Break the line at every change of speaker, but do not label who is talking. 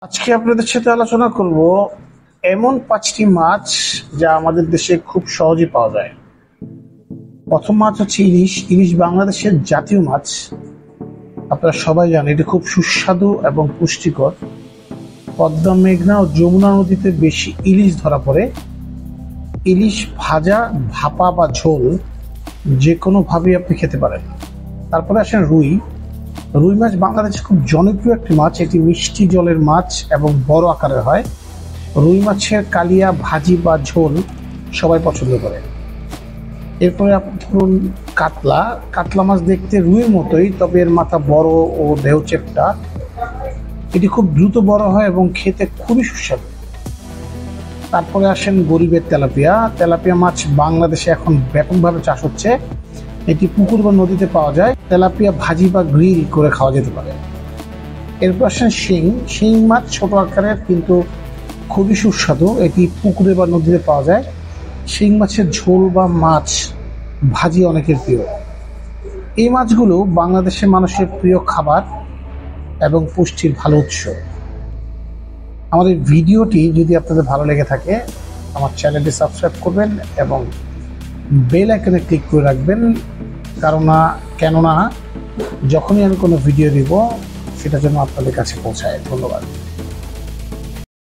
আজকে আপনাদের সাথে আলোচনা করব এমন 5টি মাছ যা আমাদের দেশে খুব সহজে পাওয়া যায়। প্রথম মাছ হচ্ছে ইলিশ। ইলিশ বাংলাদেশের জাতীয় মাছ। আপনারা সবাই জানেন এটি খুব সুস্বাদু এবং পুষ্টিকর। পদ্মা, মেঘনা ও যমুনা নদীতে বেশি ইলিশ ধরা পড়ে। ইলিশ ভাজা, ভাপা বা ঝোল যে কোনোভাবেই আপনি খেতে পারেন। তারপরে আসেন রুই। রুই মাছ বাংলাদেশে খুব জনপ্রিয় একটি মাছ। এটি মিষ্টি জলের মাছ এবং বড় আকারের হয়। রুই মাছের কালিয়া, ভাজি বা ঝোল সবাই পছন্দ করে। এরপরে ধরুন কাতলা। কাতলা মাছ দেখতে রুইয়ের মতোই, তবে এর মাথা বড় ও দেহ চেপ্টা। এটি খুব দ্রুত বড় হয় এবং খেতে খুবই সুস্বাদু। তারপরে আসেন গরিবের তেলাপিয়া। তেলাপিয়া মাছ বাংলাদেশে এখন ব্যাপকভাবে চাষ হচ্ছে। এটি পুকুর বা নদীতে পাওয়া যায়। তেলাপিয়া ভাজি বা গ্রিল করে খাওয়া যেতে পারে। এরপর আসেন শিং। শিং মাছ ছোট আকারের কিন্তু খুবই সুস্বাদু। এটি পুকুরে বা নদীতে পাওয়া যায়। শিং মাছের ঝোল বা মাছ ভাজি অনেকের প্রিয়। এই মাছগুলো বাংলাদেশের মানুষের প্রিয় খাবার এবং পুষ্টির ভালো উৎস। আমাদের ভিডিওটি যদি আপনাদের ভালো লেগে থাকে, আমার চ্যানেলটি সাবস্ক্রাইব করবেন এবং বেল আইকনে ক্লিক করে রাখবেন। কেননা যখনই আমি কোনো ভিডিও দিব সেটা যেন আপনাদের কাছে পৌঁছায়। ধন্যবাদ।